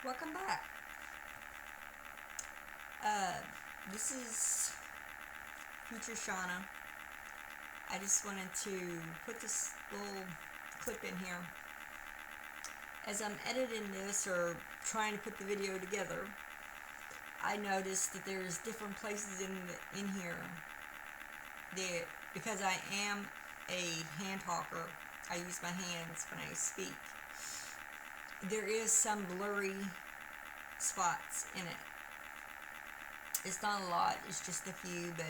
Welcome back. Uh, this is Future Shauna. I just wanted to put this little clip in here. As I'm editing this or trying to put the video together, I noticed that there's different places in here that, because I am a hand talker, I use my hands when I speak. There is some blurry spots in it. It's not a lot, it's just a few, but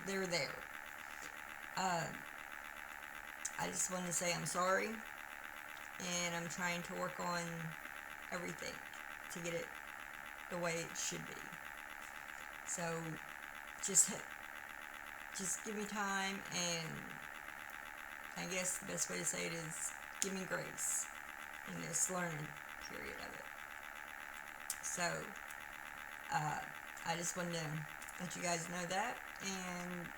they're there. Uh, I just wanted to say I'm sorry, and I'm trying to work on everything to get it the way it should be. So just give me time, and I guess the best way to say it is give me grace in this learning period of it. So I just wanted to let you guys know that, and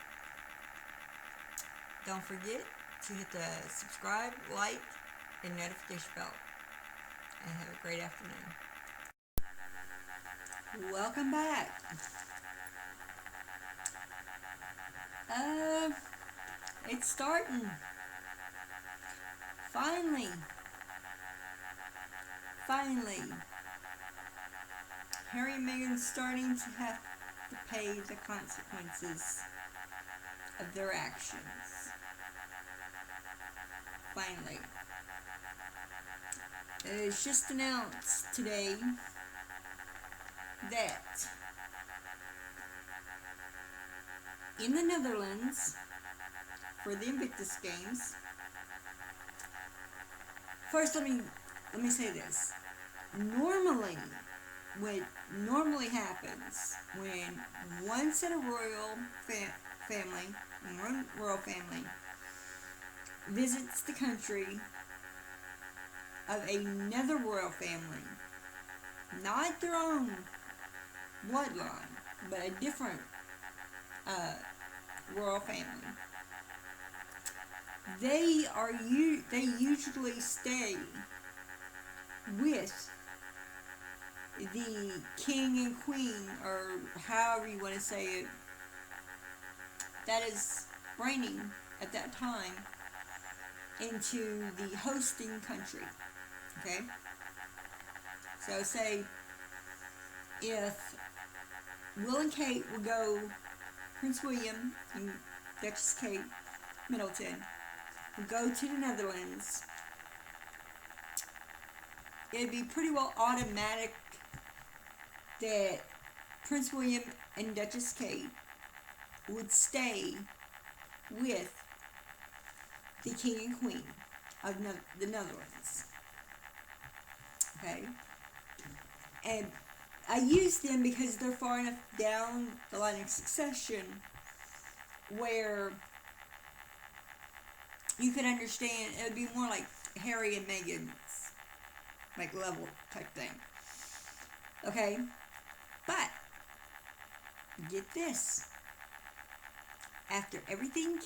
don't forget to hit the subscribe, like, and notification bell. And have a great afternoon. Welcome back. It's starting. Finally. Harry and Meghan's starting to have to pay the consequences of their actions. Finally. It was just announced today that in the Netherlands, for the Invictus Games, first let me say this. What normally happens when one set of one royal family visits the country of another royal family, not their own bloodline, but a different royal family, they usually stay with the king and queen, or however you want to say it, that is reigning at that time, into the hosting country. Okay? So say if Will and Kate would go, Prince William and Duchess Kate Middleton would go to the Netherlands, it'd be pretty well automatic that Prince William and Duchess Kate would stay with the king and queen of the Netherlands. Okay? And I use them because they're far enough down the line of succession where you can understand. It would be more like Harry and Meghan's like level type thing. Okay? But get this. After everything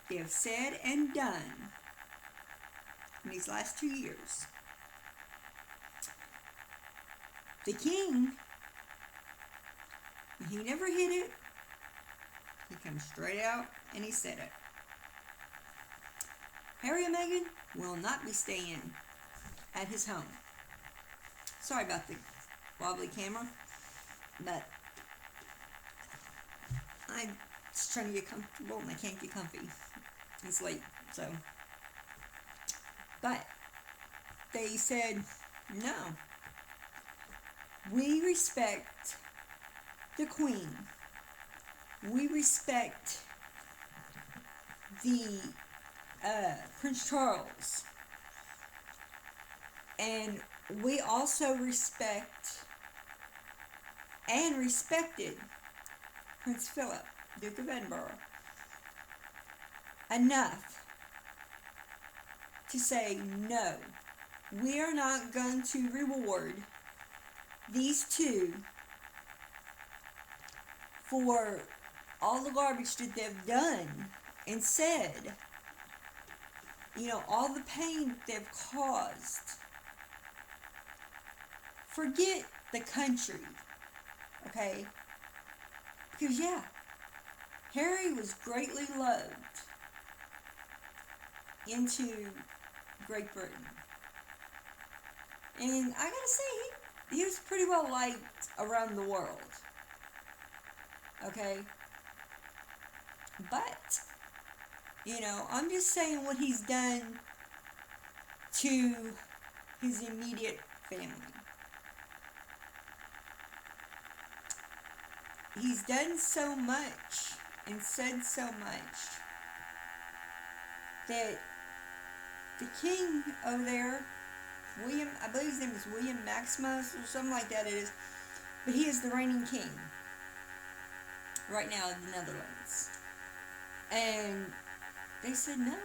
they have said and done in these last 2 years, the king, he never hid it. He comes straight out and he said it. Harry and Meghan will not be staying at his home. Sorry about the wobbly camera, but I'm just trying to get comfortable and I can't get comfy. It's late, so. But they said, no. We respect the Queen. We respect the Prince Charles. And we also respect and respected Prince Philip, Duke of Edinburgh, enough to say, no, we are not going to reward these two for all the garbage that they've done and said, all the pain that they've caused forget the country, okay? Because, yeah, Harry was greatly loved into Great Britain. And I gotta say, he was pretty well liked around the world, okay? But, I'm just saying what he's done to his immediate family. He's done so much and said so much that the king over there, William, I believe his name is William Maximus or something like that it is, but he is the reigning king right now in the Netherlands. And they said no.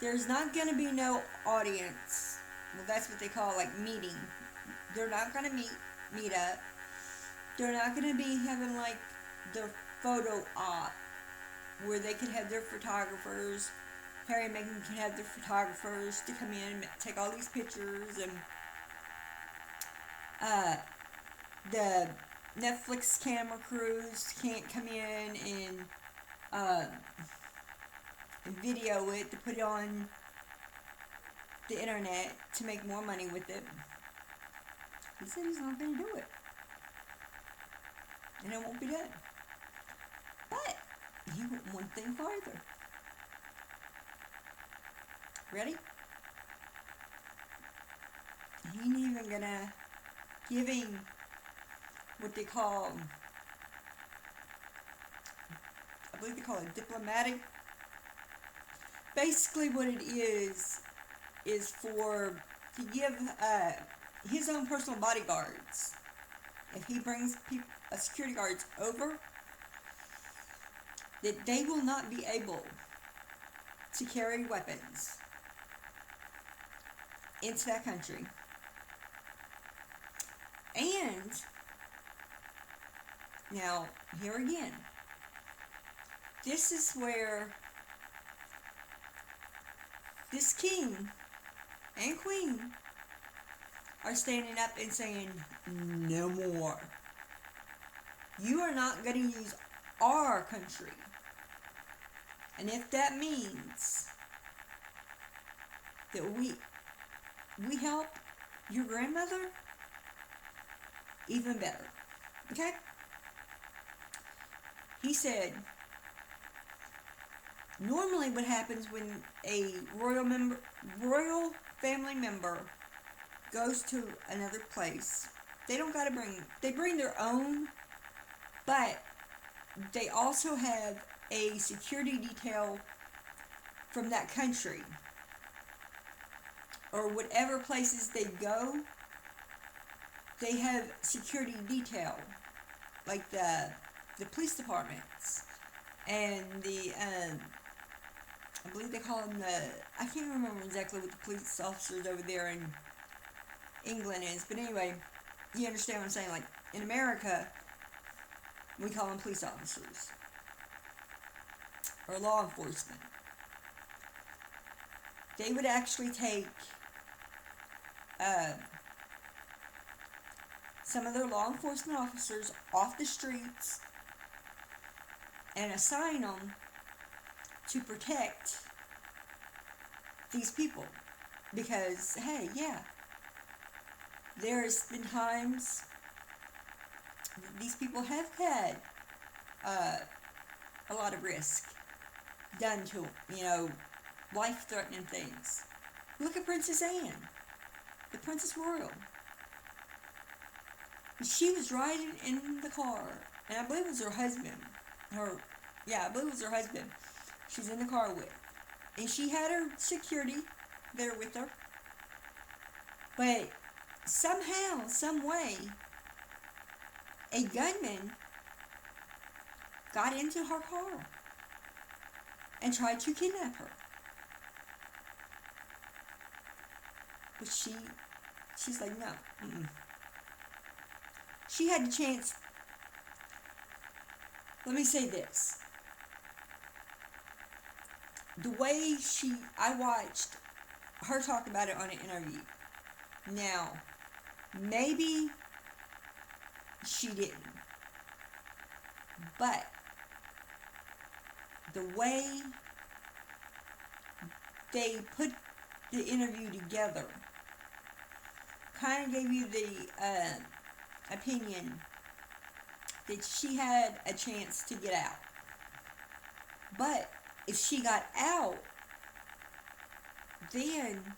There's not going to be no audience. Well, that's what they call like meeting. They're not going to meet up. They're not going to be having like their photo op where they could have their photographers. Harry and Meghan can have their photographers to come in and take all these pictures, and the Netflix camera crews can't come in and video it to put it on the internet to make more money with it. He said he's not going to do it. And it won't be done. But he went one thing farther. Ready? He ain't even gonna give him what they call, I believe they call it diplomatic. Basically what it is for to give his own personal bodyguards. If he brings security guards over, that they will not be able to carry weapons into that country. And now, here again, this is where this king and queen are standing up and saying, no more. You are not going to use our country. And if that means that we help your grandmother, even better. Okay? He said, normally what happens when a royal family member goes to another place, they bring their own, but they also have a security detail from that country, or whatever places they go, they have security detail, like the police departments, and I believe they call them I can't remember exactly what the police officers over there in England is, but anyway, you understand what I'm saying. Like in America, we call them police officers or law enforcement. They would actually take some of their law enforcement officers off the streets and assign them to protect these people. Because, hey, yeah, there's been times these people have had a lot of risk done to them, life-threatening things. Look at Princess Anne, the Princess Royal. She was riding in the car, and I believe it was her husband. I believe it was her husband. She's in the car with, and she had her security there with her. But somehow, some way, a gunman got into her car and tried to kidnap her. But she's like, no. Mm-mm. She had the chance. Let me say this. The way I watched her talk about it on an interview. Now, Maybe she didn't. But the way they put the interview together kind of gave you the opinion that she had a chance to get out. But if she got out, then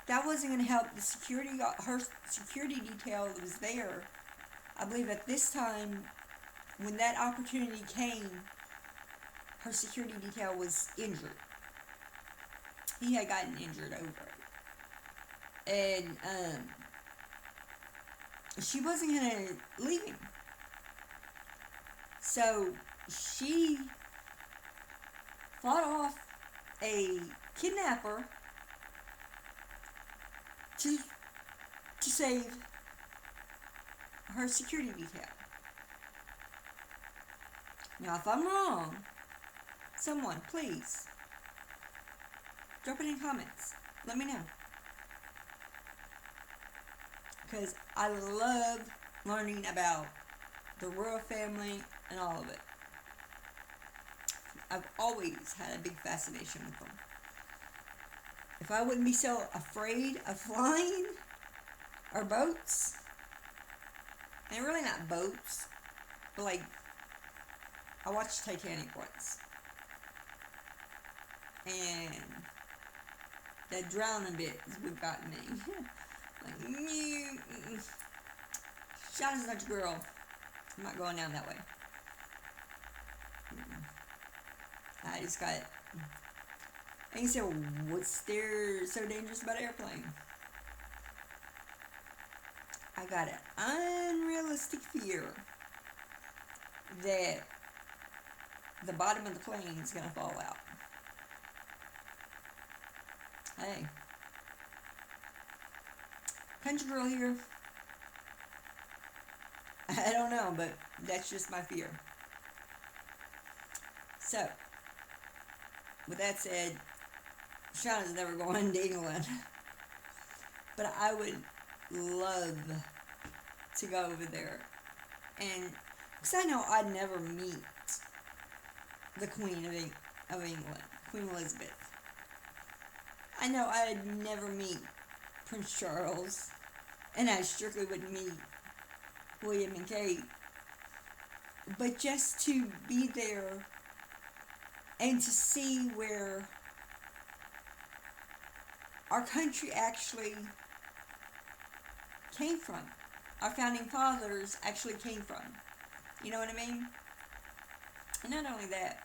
that wasn't going to help the her security detail that was there. I believe at this time, when that opportunity came, her security detail was injured. He had gotten injured over it. And she wasn't going to leave him. So she fought off a kidnapper to save her security detail. Now, if I'm wrong, someone, please, drop it in comments. Let me know. Because I love learning about the royal family and all of it. I've always had a big fascination with them. If I wouldn't be so afraid of flying or boats, and really not boats, but like, I watched Titanic once, and that drowning bit is what got me. Like, Shauna's not your girl. I'm not going down that way. I just got, and you say, well, what's there so dangerous about airplane? I got an unrealistic fear that the bottom of the plane is going to fall out. Hey, country girl here. I don't know, but that's just my fear. So, with that said, Shauna's never going to England. But I would love to go over there. And, because I know I'd never meet the Queen of England, Queen Elizabeth. I know I'd never meet Prince Charles. And I strictly wouldn't meet William and Kate. But just to be there and to see where our country actually came from. Our founding fathers actually came from. You know what I mean? And not only that,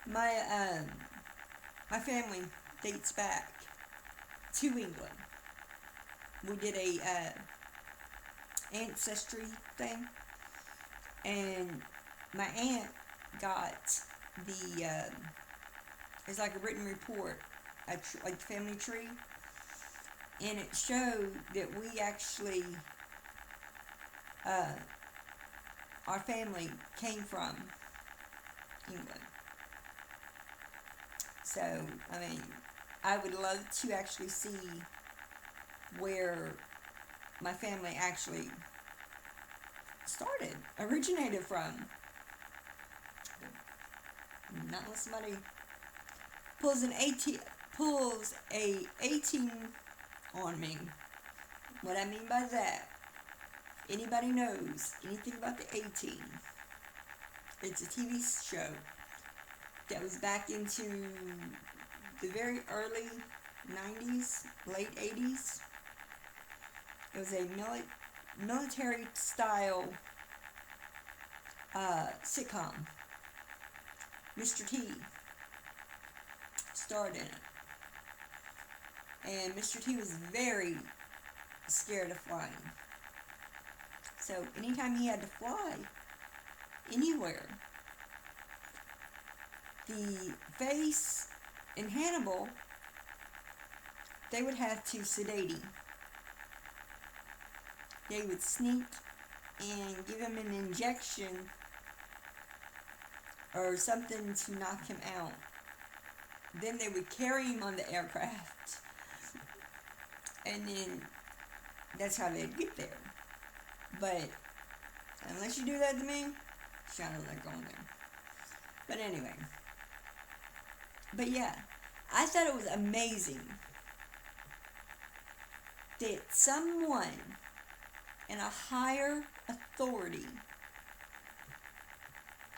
my family dates back to England. We did a ancestry thing, and my aunt got the it's like a written report, like family tree, and it showed that we actually our family came from England. So I mean, I would love to actually see where my family actually originated from. Not unless somebody pulls a 18 on me. What I mean by that, anybody knows anything about the 18? It's a TV show that was back into the very early 90s, late 80s. It was a military style sitcom. Mr. T starred in it. And Mr. T was very scared of flying. So anytime he had to fly anywhere, the Face and Hannibal, they would have to sedate him. They would sneak and give him an injection or something to knock him out. Then they would carry him on the aircraft. And then that's how they'd get there. But unless you do that to me, Shauna's not going there. But anyway. But yeah, I thought it was amazing that someone in a higher authority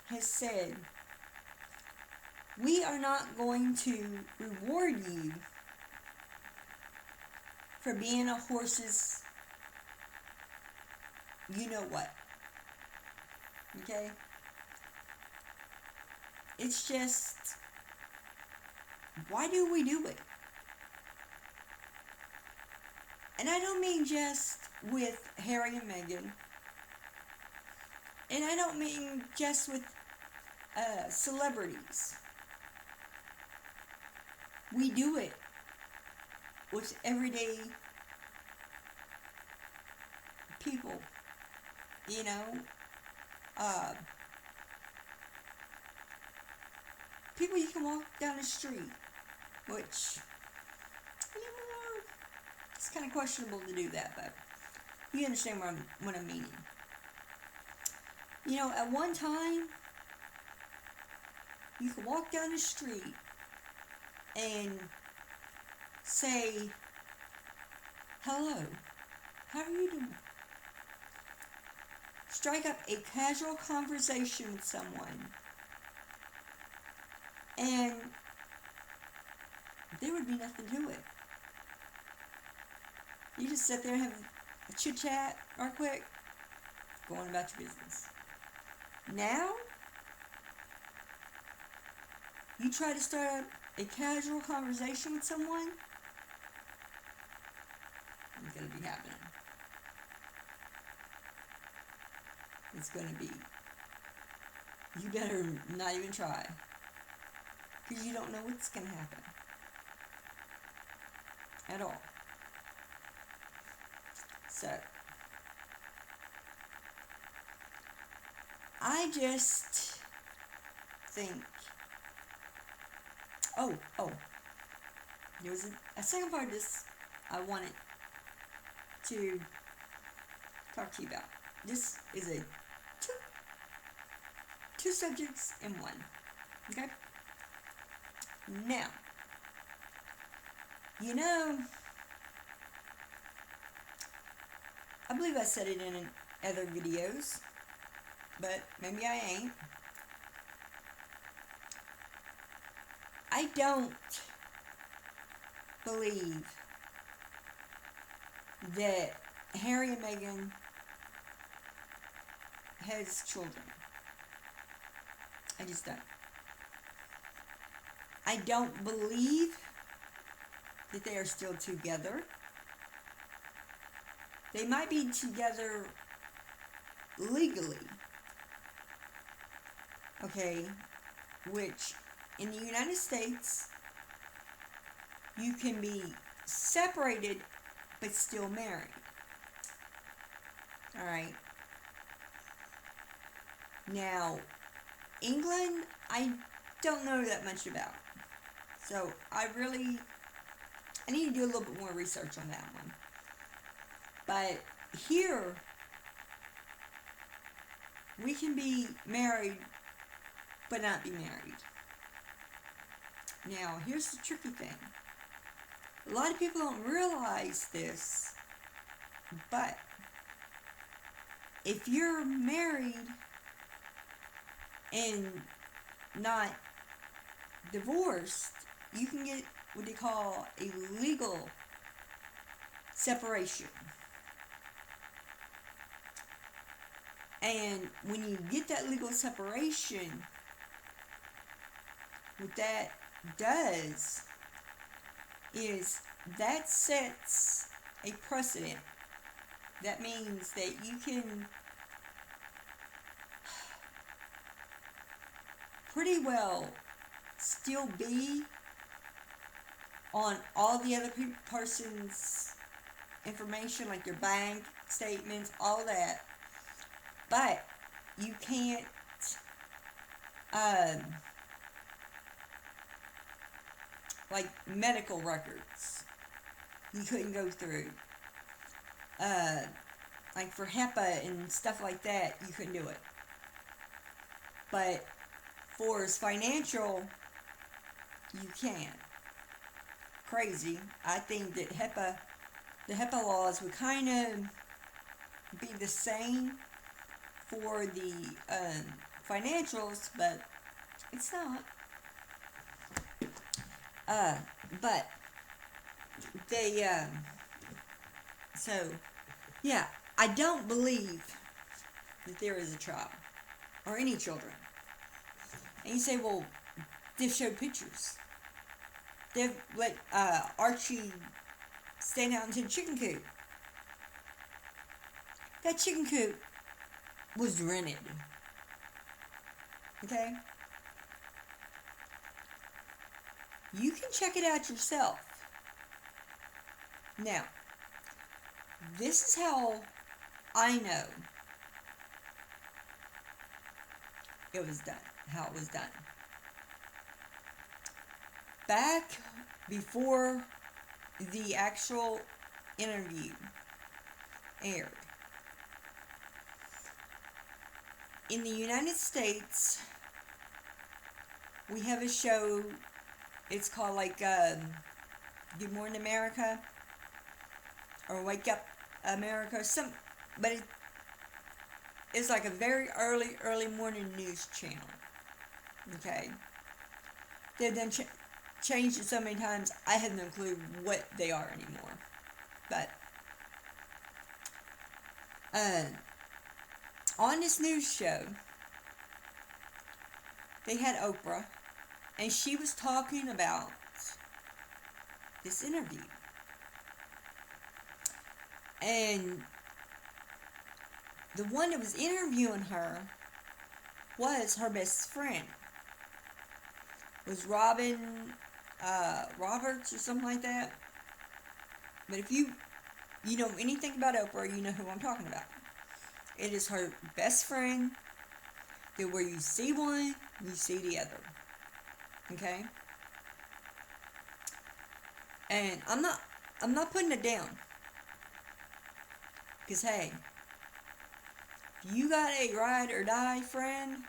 has said, we are not going to reward you for being a horse's you know what. Okay? It's just, why do we do it? And I don't mean just with Harry and Meghan. And I don't mean just with celebrities. We do it with everyday people. You know, people you can walk down the street, which, you know, it's kind of questionable to do that, but you understand what I'm meaning. You know, at one time, you could walk down the street and say, hello, how are you doing? Strike up a casual conversation with someone, and there would be nothing to it. You just sit there and have a chit chat real quick, go on about your business. Now, you try to start a casual conversation with someone, it's going to be happening. It's going to be, you better not even try, because you don't know what's going to happen at all. So, I just think, there was a second part of this I wanted to talk to you about. This is a two subjects in one. Okay? Now, you know, I believe I said it in other videos, but maybe I ain't. I don't believe that Harry and Meghan has children. I just don't. I don't believe that they are still together. They might be together legally, okay, which in the United States, you can be separated but still married. Alright. Now, England, I don't know that much about. So, I need to do a little bit more research on that one. But here, we can be married but not be married. Now, here's the tricky thing. A lot of people don't realize this, but if you're married and not divorced, you can get what they call a legal separation. And when you get that legal separation, what that does is that sets a precedent. That means that you can pretty well still be on all the other person's information, like your bank statements, all that, but you can't like medical records, you couldn't go through. uh, like for HEPA and stuff like that, you couldn't do it. But for as financial, you can. Crazy. I think that the HEPA laws would kind of be the same for the financials, but it's not. Uh, but they, so, yeah, I don't believe that there is a child or any children. And you say, well, they've showed pictures. They've let Archie stand out into the chicken coop. That chicken coop was rented. Okay? You can check it out yourself. Now, this is how I know it was done. How it was done. Back before the actual interview aired, in the United States, we have a show. It's called like Good Morning America or Wake Up America, but it's like a very early morning news channel. Okay, they've done changed it so many times. I have no clue what they are anymore. But on this news show, they had Oprah, and she was talking about this interview. And the one that was interviewing her was her best friend. It was Robin Roberts or something like that. But if you know anything about Oprah, you know who I'm talking about. It is her best friend that where you see one, you see the other. Okay? And I'm not putting it down. Because hey, if you got a ride or die friend,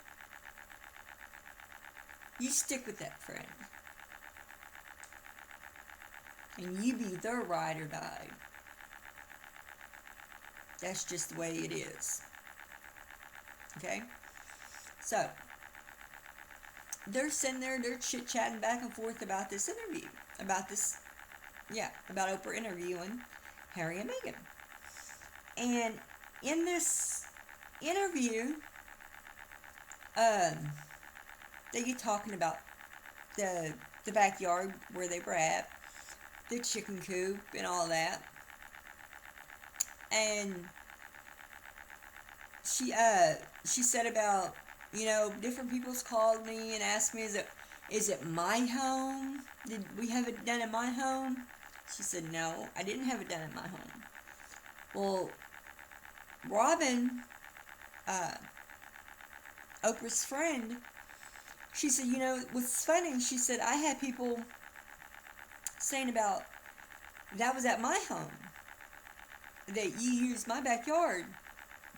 you stick with that friend. And you be their ride or die. That's just the way it is. Okay? So, they're sitting there, they're chit-chatting back and forth about this interview. About Oprah interviewing Harry and Meghan. And in this interview, they get talking about the backyard where they were at, the chicken coop and all that. And she said about, different people's called me and asked me, is it my home? Did we have it done at my home? She said, no, I didn't have it done at my home. Well, Robin, Oprah's friend, she said, what's funny, she said, I had people saying about that was at my home, that you used my backyard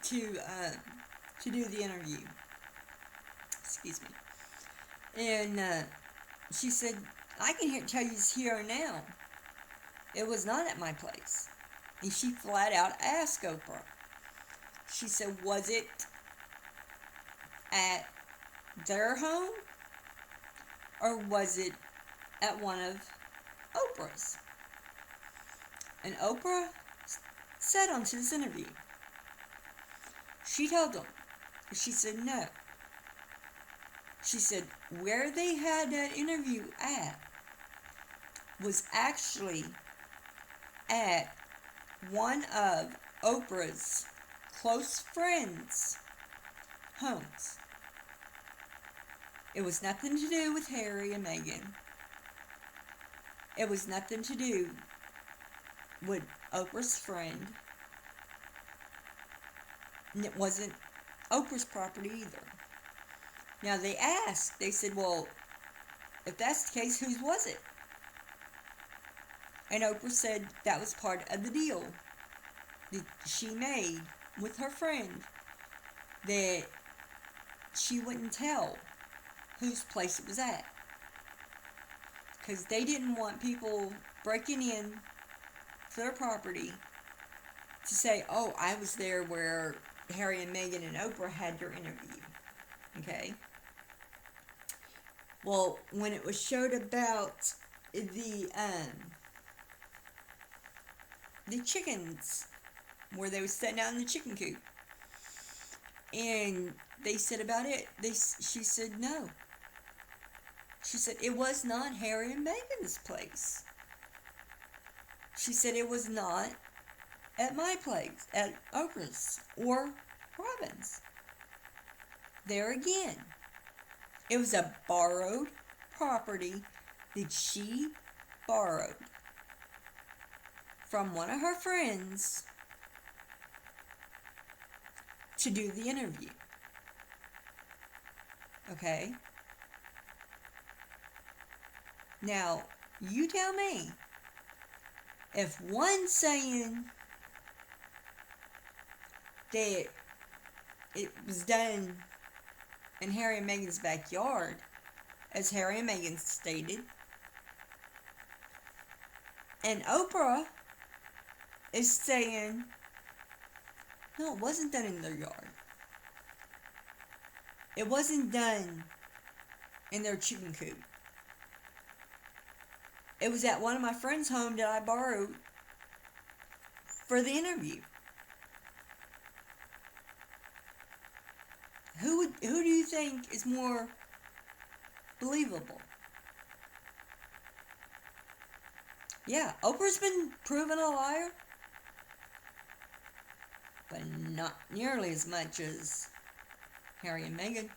to do the interview. Excuse me. And she said, I can tell you here now, it was not at my place. And she flat out asked Oprah. She said, was it at their home? Or was it at one of Oprah's? And Oprah said on this interview, she told them, she said no. She said where they had that interview at was actually at one of Oprah's close friends' homes. It was nothing to do with Harry and Meghan. It was nothing to do with Oprah's friend. And it wasn't Oprah's property either. Now they asked, they said, well, if that's the case, whose was it? And Oprah said that was part of the deal. that she made with her friend that she wouldn't tell whose place it was at. Because they didn't want people breaking in to their property to say, oh, I was there where Harry and Meghan and Oprah had their interview. Okay? Well, when it was showed about the chickens, where they were sitting out in the chicken coop, and they said about it, she said no. She said it was not Harry and Meghan's place. She said it was not at my place, at Oprah's or Robin's. There again, it was a borrowed property that she borrowed from one of her friends to do the interview. Okay? Now, you tell me, if one's saying that it was done in Harry and Meghan's backyard, as Harry and Meghan stated, and Oprah is saying, no, it wasn't done in their yard. It wasn't done in their chicken coop. It was at one of my friend's home that I borrowed for the interview. Who do you think is more believable? Yeah, Oprah's been proven a liar, but not nearly as much as Harry and Meghan.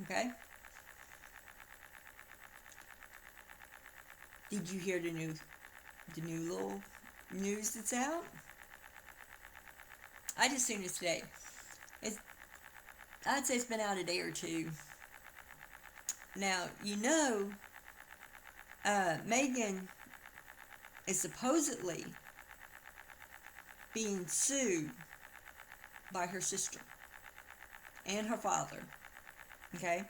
Okay? Did you hear the new little news that's out? I just seen it today. I'd say it's been out a day or two. Now, Meghan is supposedly being sued by her sister and her father. Okay?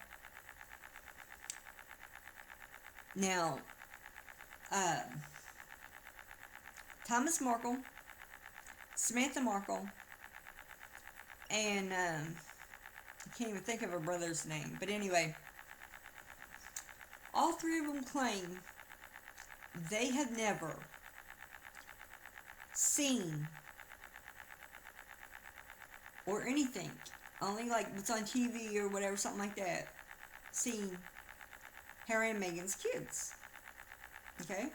Now, Thomas Markle, Samantha Markle, and I can't even think of her brother's name, but anyway, all three of them claim they have never seen or anything, only like what's on TV or whatever, something like that, seen Harry and Meghan's kids. Okay?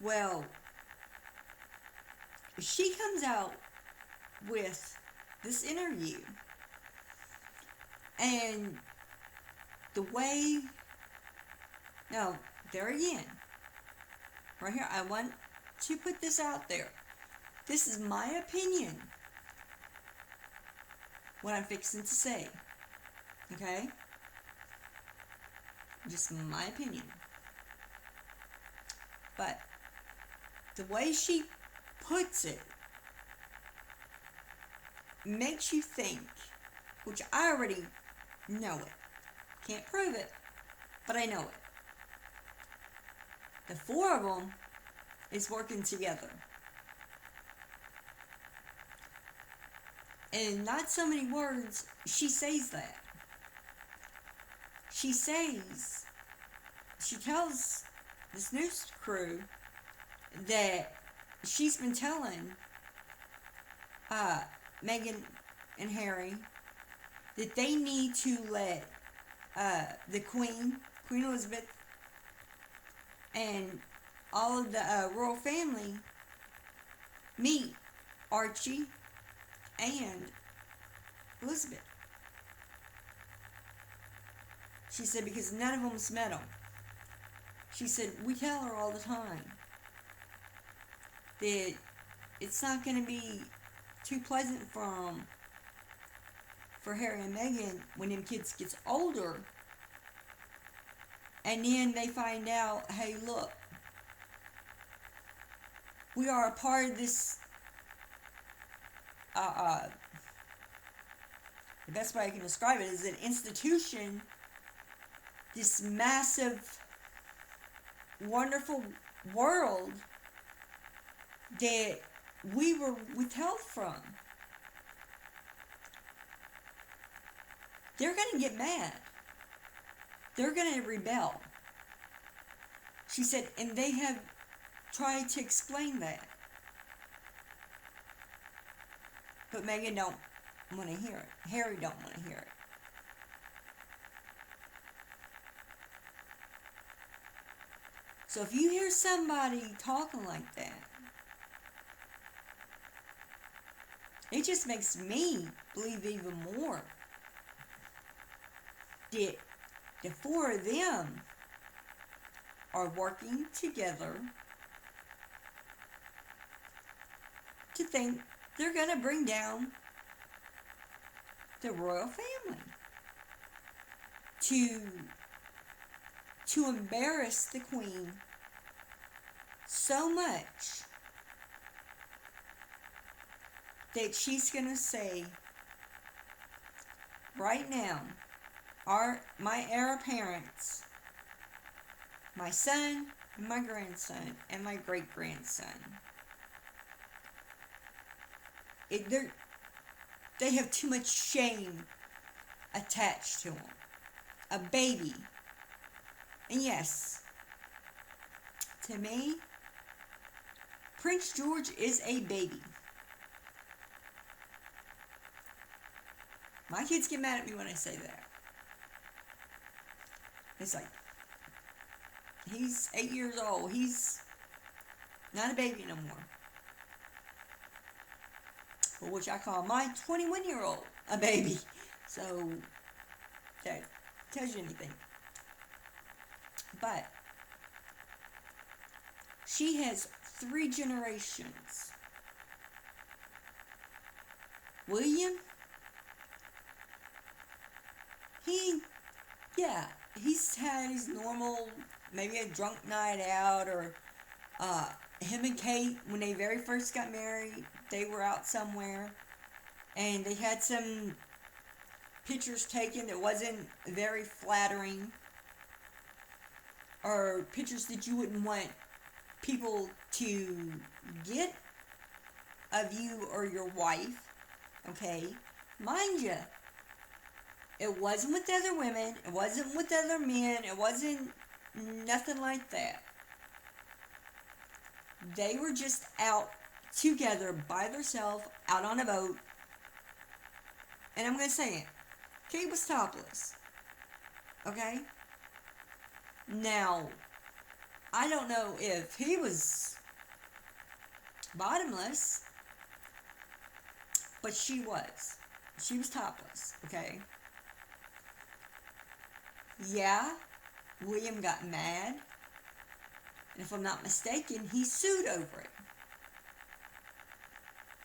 Well, she comes out with this interview, and the way, now, there again, right here, I want to put this out there. This is my opinion, what I'm fixing to say. Okay? Just my opinion. But the way she puts it makes you think, which I already know it. Can't prove it, but I know it. The four of them is working together. And not so many words, she says that. She tells this news crew that she's been telling Meghan and Harry that they need to let the Queen Elizabeth, and all of the royal family meet Archie and Elizabeth. She said because none of them's met them. She said, we tell her all the time that it's not going to be too pleasant for Harry and Meghan when them kids gets older And then they find out, hey, look, we are a part of this, uh, uh, the best way I can describe it is an institution, this massive, wonderful world that we were withheld from. They're going to get mad. They're going to rebel. She said, and they have tried to explain that. But Meghan don't want to hear it. Harry don't want to hear it. So if you hear somebody talking like that, it just makes me believe even more that the four of them are working together to think they're going to bring down the royal family, to embarrass the Queen so much that she's going to say, right now, my heir apparents, my son and my grandson and my great-grandson, they have too much shame attached to them. A baby. And yes, to me, Prince George is a baby. My kids get mad at me when I say that. It's like, he's 8 years old. He's not a baby no more. For which I call my 21-year-old a baby. So, that tells you anything. But, she has 3 generations. William, he's had his normal, maybe a drunk night out, or him and Kate, when they very first got married, they were out somewhere, and they had some pictures taken that wasn't very flattering, or pictures that you wouldn't want people to get of you or your wife, okay? Mind you, it wasn't with other women, it wasn't with other men, it wasn't nothing like that. They were just out together by themselves, out on a boat. And I'm going to say it. Kate was topless. Okay? Now, I don't know if he was bottomless, but she was. She was topless. Okay? Yeah, William got mad. And if I'm not mistaken, he sued over it.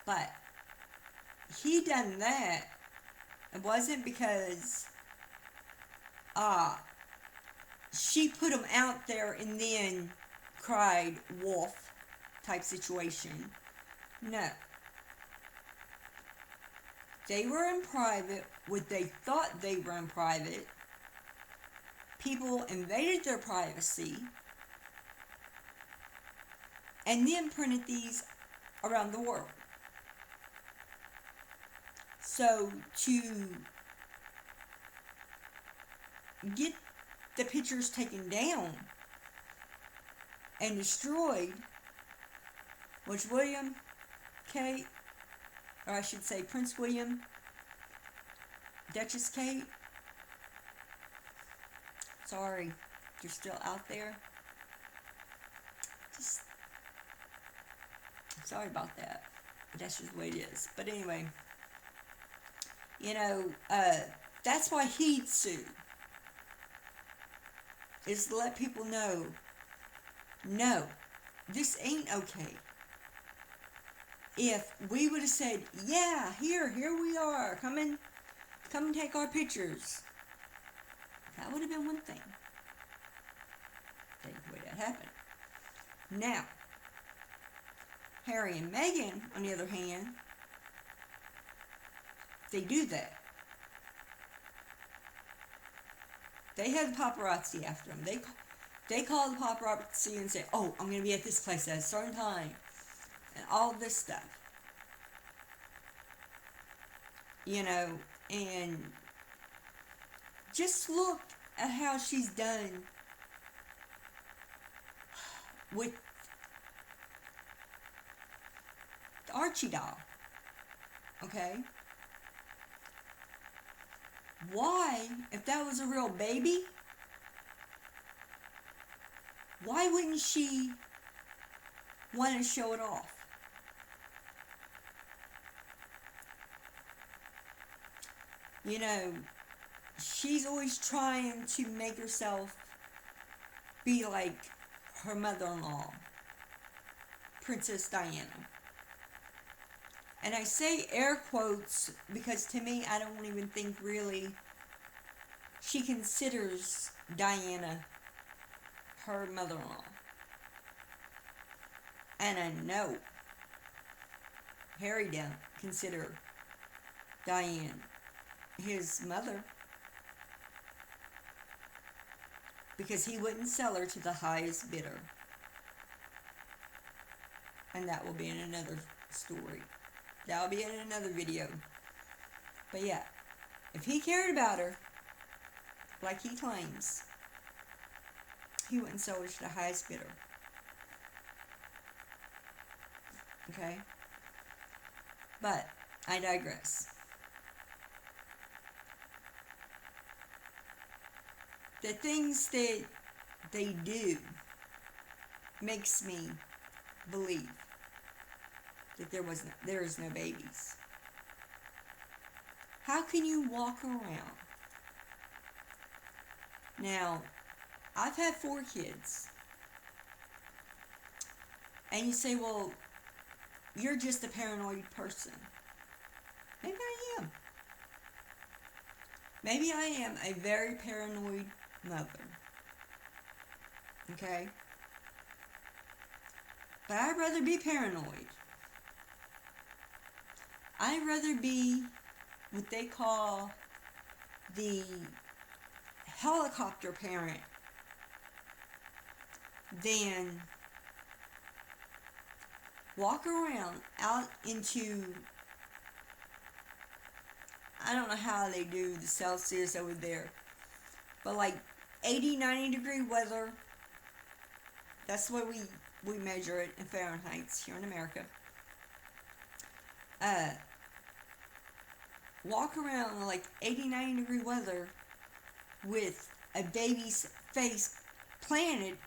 But he done that. It wasn't because she put him out there and then cried wolf type situation. No. They were in private, what they thought they were in private. People invaded their privacy and then printed these around the world. So to get the pictures taken down and destroyed, which William, Kate, or I should say Prince William, Duchess Kate, sorry, you're still out there. Just sorry about that, but that's just the way it is. But anyway, that's why he'd sue, is to let people know, no, this ain't okay. If we would have said, yeah, here we are, come and take our pictures, that would have been one thing. happen. Now, Harry and Meghan, on the other hand, they do that. They have the paparazzi after them. They call the paparazzi and say, "Oh, I'm going to be at this place at a certain time," and all this stuff. You know, and just look at how she's done with the Archie doll. Okay? Why, if that was a real baby, why wouldn't she want to show it off? You know, she's always trying to make herself be like her mother-in-law, Princess Diana. And I say air quotes because to me, I don't even think really she considers Diana her mother-in-law. And I know Harry don't consider Diane his mother, because he wouldn't sell her to the highest bidder. And that will be in another story. That will be in another video. But yeah, if he cared about her, like he claims, he wouldn't sell her to the highest bidder. Okay? But I digress. The things that they do makes me believe that there is no babies. How can you walk around? Now, I've had 4 kids. And you say, well, you're just a paranoid person. Maybe I am. Maybe I am a very paranoid mother. Okay? But I'd rather be paranoid. I'd rather be what they call the helicopter parent than walk around out into, I don't know how they do the Celsius over there, but like 80, 90 degree weather. That's the way we measure it in Fahrenheit here in America. Walk around in like 80, 90 degree weather with a baby's face planted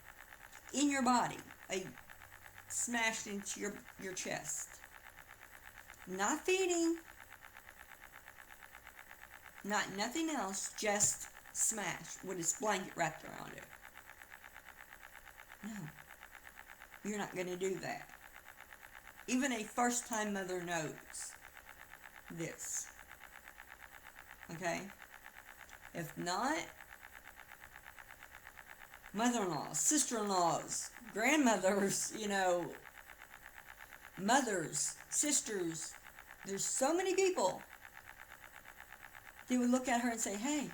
in your body, like smashed into your chest. Not feeding, not nothing else, just smashed with its blanket wrapped around it. No, you're not going to do that. Even a first-time mother knows this. Okay? If not, mother-in-laws, sister-in-laws, grandmothers, mothers, sisters, there's so many people that would look at her and say, hey,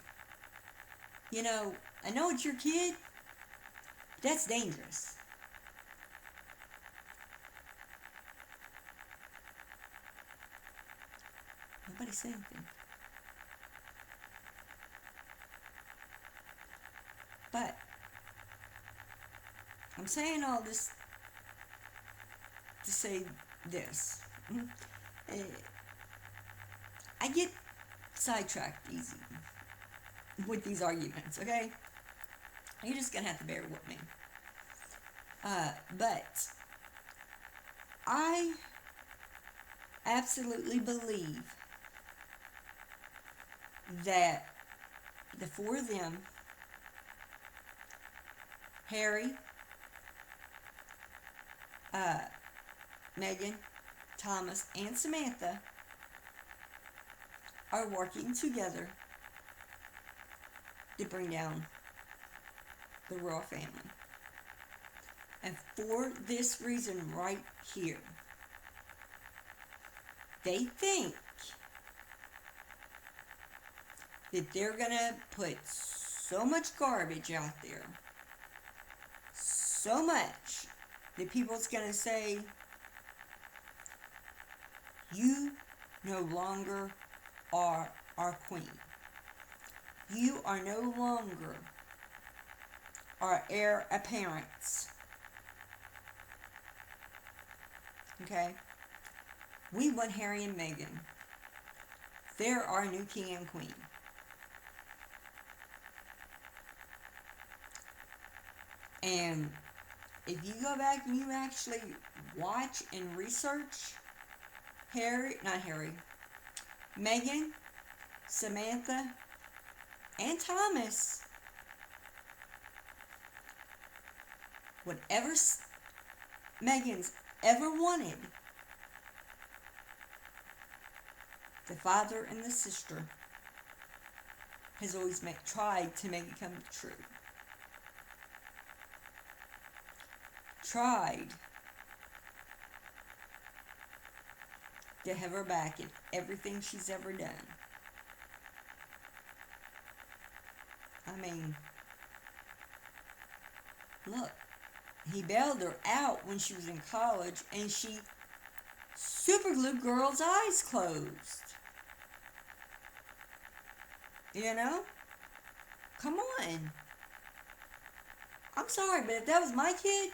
I know it's your kid, but that's dangerous. Nobody said anything. But I'm saying all this to say this. I get sidetracked easy with these arguments, okay? You're just gonna have to bear with me. But I absolutely believe that the 4 of them, Harry, Meghan, Thomas, and Samantha, are working together to bring down the royal family. And for this reason right here, they think that they're going to put so much garbage out there, so much, that people's going to say, you no longer are our queen. You are no longer our heir apparent. Okay? We want Harry and Meghan. They're our new king and queen. And if you go back and you actually watch and research Meghan, Samantha, and Thomas, whatever Meghan's ever wanted, the father and the sister has always tried to make it come true. Tried to have her back in everything she's ever done. I mean, look, he bailed her out when she was in college, and she superglued girls' eyes closed. You know? Come on. I'm sorry, but if that was my kid,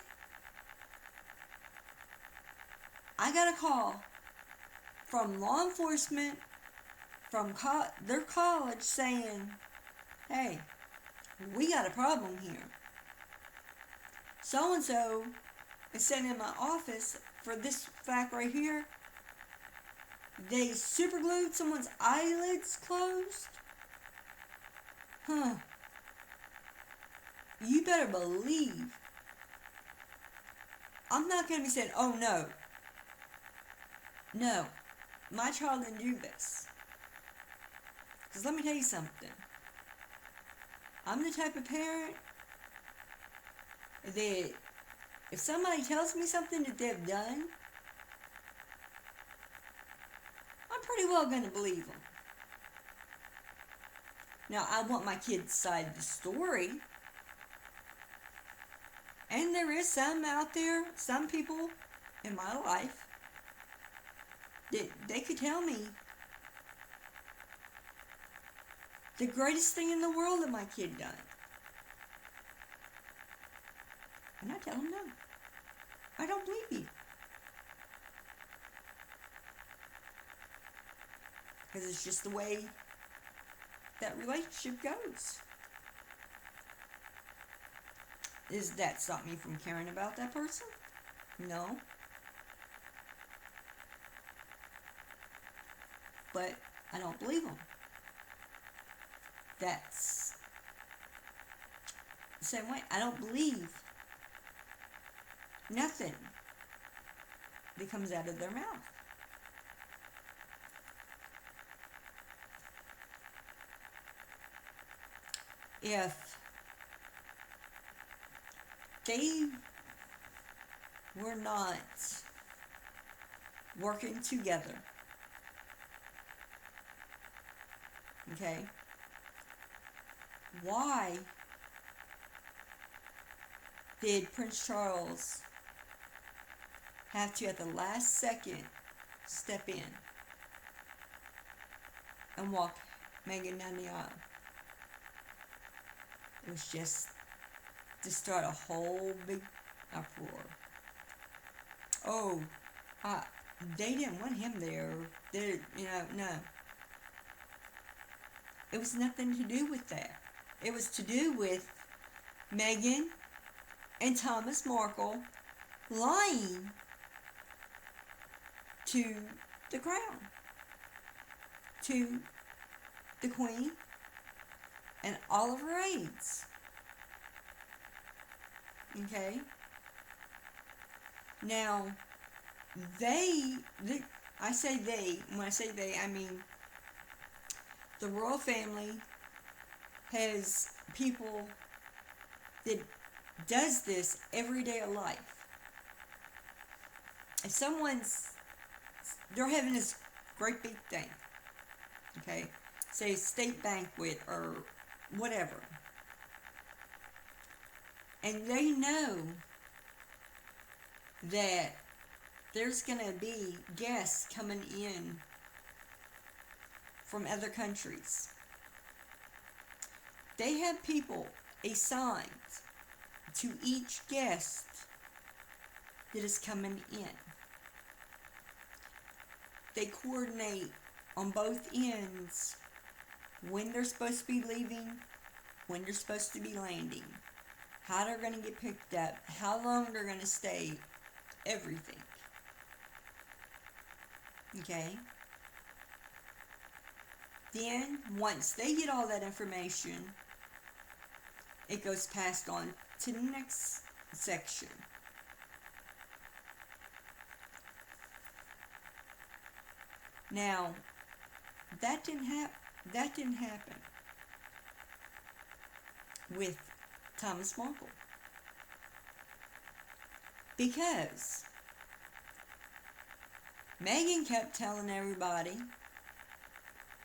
I got a call from law enforcement from their college saying, hey, we got a problem here. So-and-so is sitting in my office for this fact right here. They superglued someone's eyelids closed. Huh. You better believe I'm not going to be saying, oh no. No, my child didn't do this. Because let me tell you something. I'm the type of parent that if somebody tells me something that they've done, I'm pretty well going to believe them. Now, I want my kid's side of the story. And there is some out there, some people in my life, that they could tell me the greatest thing in the world that my kid done. And I tell them no. I don't believe you. Because it's just the way that relationship goes. Does that stop me from caring about that person? No. But I don't believe them. That's the same way. I don't believe nothing that comes out of their mouth. If they were not working together, okay, why did Prince Charles have to, at the last second, step in and walk Meghan down the aisle? It was just to start a whole big uproar. Oh, they didn't want him there. No. It was nothing to do with that. It was to do with Meghan and Thomas Markle lying to the crown, to the Queen and all of her aides. Okay? Now, I say they, when I say they, I mean the royal family has people that does this every day of life. If they're having this great big thing, okay, say state banquet or whatever, and they know that there's going to be guests coming in from other countries. They have people assigned to each guest that is coming in. They coordinate on both ends when they're supposed to be leaving, when they're supposed to be landing, how they're going to get picked up, how long they're going to stay, everything. Okay? Then, once they get all that information, it goes passed on to the next section. Now, that didn't happen with Thomas Markle, because Meghan kept telling everybody,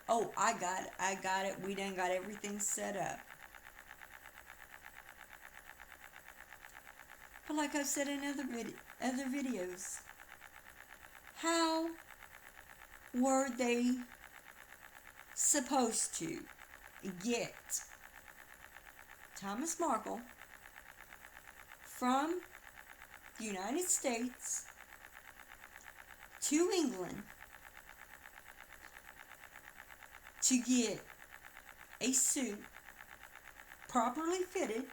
"Oh, I got it. We done got everything set up." But like I've said in other videos, how were they supposed to get Thomas Markle from the United States to England to get a suit properly fitted,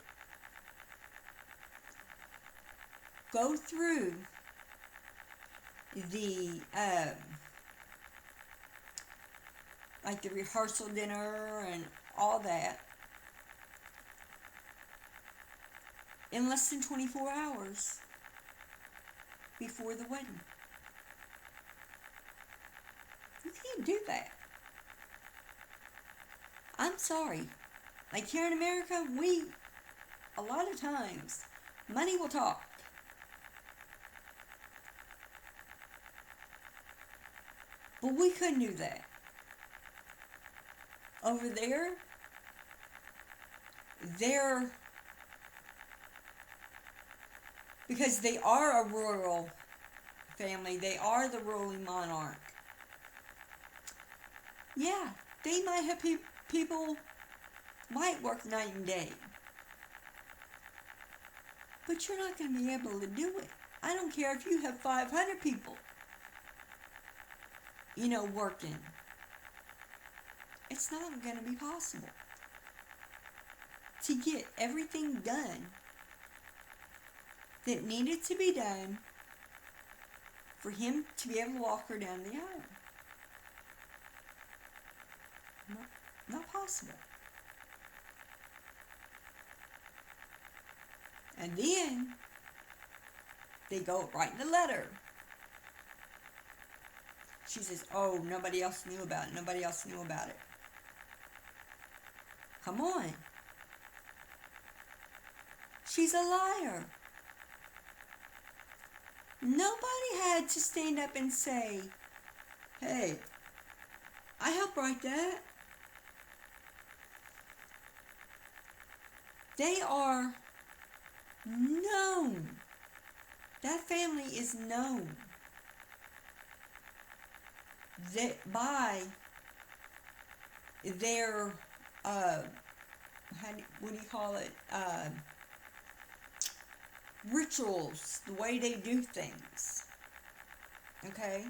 go through the like the rehearsal dinner and all that in less than 24 hours before the wedding? You can't do that. I'm sorry. Like here in America, a lot of times, money will talk. But we couldn't do that. Over there, because they are a royal family, they are the ruling monarch. Yeah, they might have people might work night and day. But you're not going to be able to do it. I don't care if you have 500 people, working. It's not going to be possible to get everything done that needed to be done for him to be able to walk her down the aisle. Not possible. And then they go writing a letter. She says, "Oh, nobody else knew about it. Nobody else knew about it." Come on. She's a liar. Nobody had to stand up and say, "Hey, I helped write that." They are known. That family is known by their, what do you call it, rituals, the way they do things. Okay?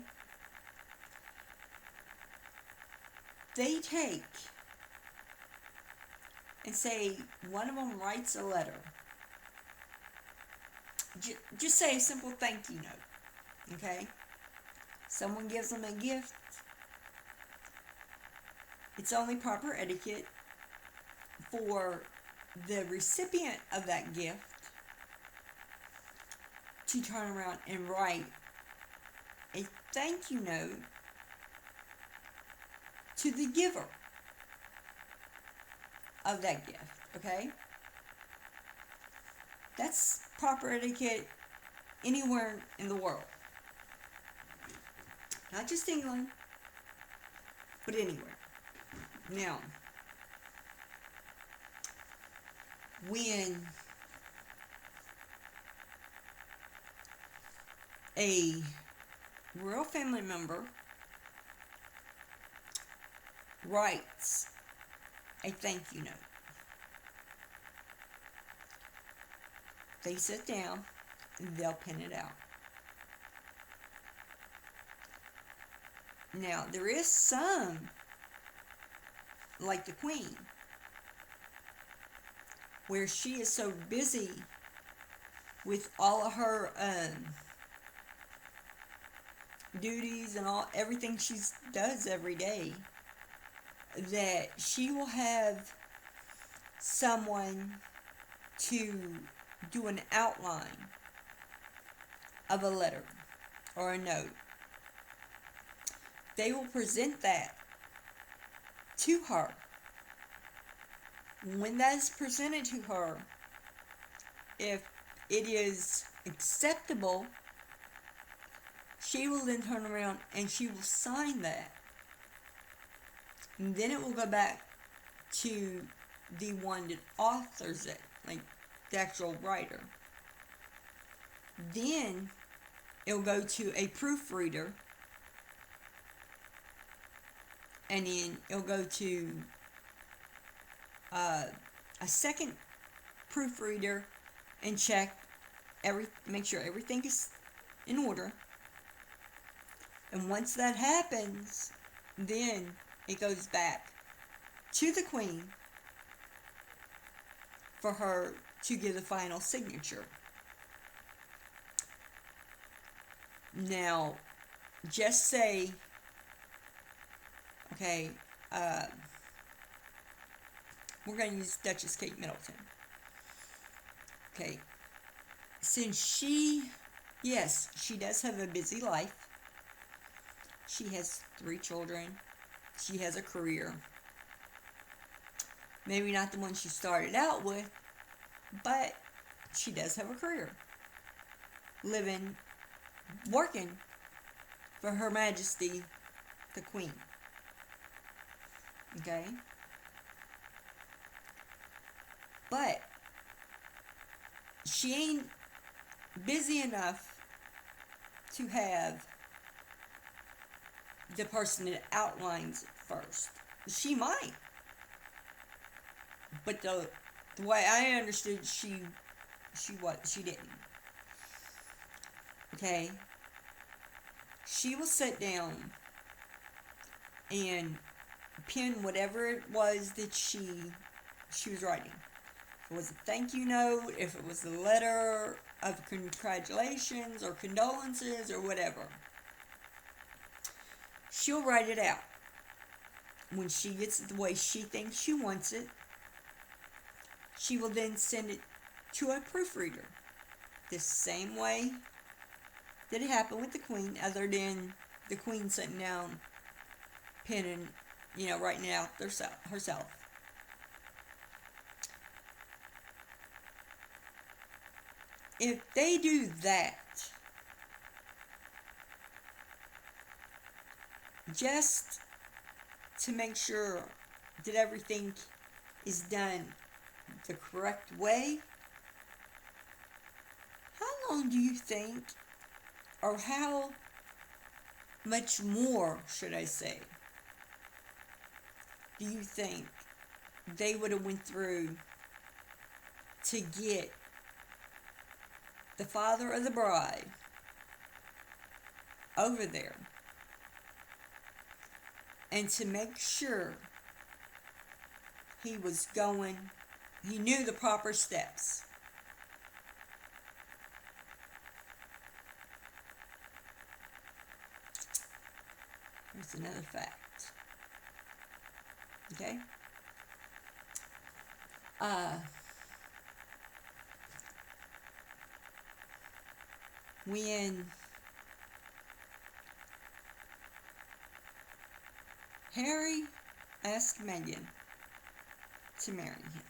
They take and say, one of them writes a letter. Just say a simple thank you note. Okay? Someone gives them a gift. It's only proper etiquette for the recipient of that gift to turn around and write a thank you note to the giver of that gift. Okay? That's proper etiquette anywhere in the world. Not just England, but anywhere. Now, when a royal family member writes a thank you note, they sit down and they'll pen it out. Now, there is some, like the Queen, where she is so busy with all of her duties and everything she does every day, that she will have someone to do an outline of a letter or a note. They will present that to her. When that is presented to her, if it is acceptable, she will then turn around and she will sign that. And then it will go back to the one that authors it, like the actual writer. Then it'll go to a proofreader, and then it'll go to a second proofreader and make sure everything is in order. And once that happens, then it goes back to the Queen for her to give the final signature. Now, just say, okay, we're going to use Duchess Kate Middleton. Okay, since yes, she does have a busy life. She has 3 children. She has a career. Maybe not the one she started out with, but she does have a career. Working for Her Majesty, the Queen. Okay? But she ain't busy enough to have the person that outlines it first. She might. But the way I understood, she didn't. Okay? She will sit down and pen whatever it was that she was writing. If it was a thank you note, if it was a letter of congratulations or condolences or whatever. She'll write it out. When she gets it the way she thinks she wants it, she will then send it to a proofreader. The same way that it happened with the Queen, other than the Queen sitting down, penning, writing it out herself. If they do that, just to make sure that everything is done the correct way, how long do you think, or how much more, should I say, do you think they would have went through to get the father of the bride over there and to make sure he knew the proper steps? Here's another fact. Okay? When Harry asked Meghan to marry him,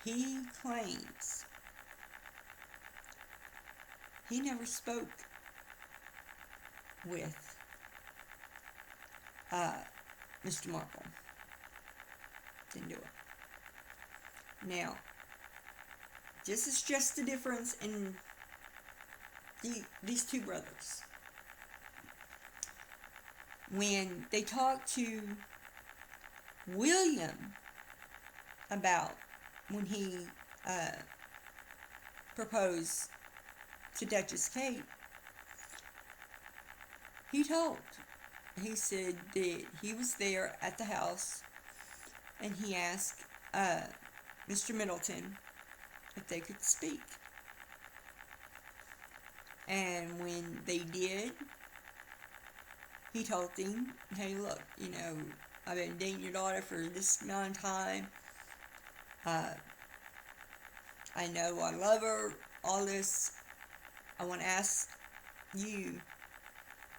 he claims he never spoke with Mr. Markle. Didn't do it. Now, this is just the difference in these two brothers. When they talked to William about when he proposed to Duchess Kate, he said that he was there at the house and he asked Mr. Middleton if they could speak. And when they did, he told him, hey, look, I've been dating your daughter for this amount of time. I know I love her, all this. I want to ask you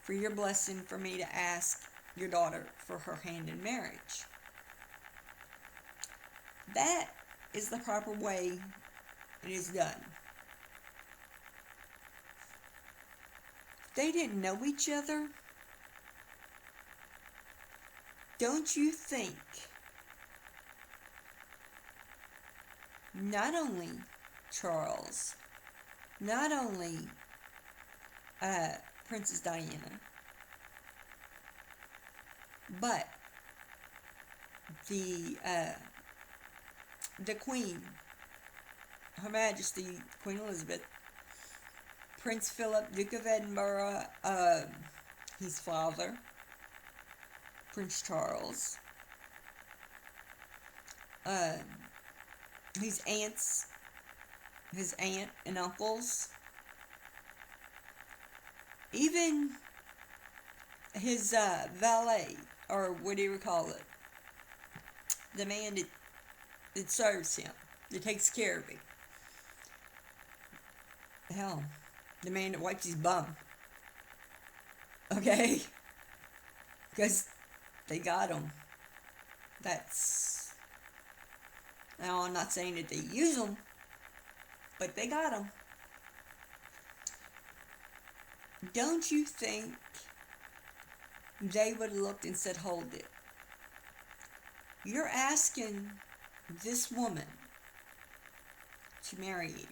for your blessing for me to ask your daughter for her hand in marriage. That is the proper way it is done. They didn't know each other. Don't you think not only Charles, not only Princess Diana, but the Queen, Her Majesty Queen Elizabeth, Prince Philip, Duke of Edinburgh, his father, Prince Charles, his aunt and uncles, even his valet, or what do you call it, the man that serves him, that takes care of him. Hell, the man that wipes his bum. Okay? Because they got him. Now, I'm not saying that they use them, but they got them. Don't you think they would have looked and said, hold it. You're asking this woman to marry you.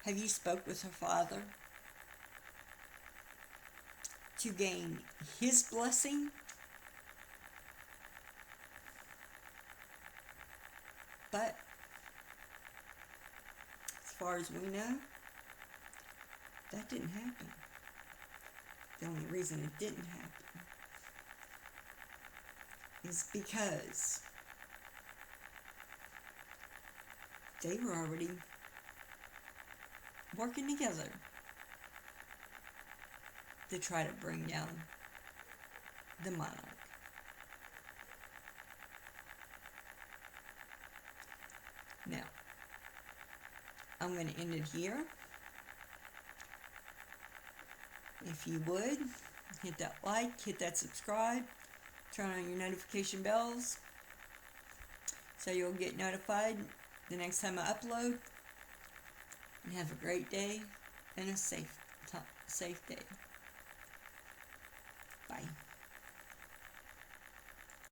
Have you spoke with her father to gain his blessing? But as far as we know, that didn't happen. The only reason it didn't happen is because they were already working together to try to bring down the monarch. Now, I'm going to end it here. If you would, hit that like, hit that subscribe, turn on your notification bells so you'll get notified the next time I upload. And have a great day and a safe day. Bye.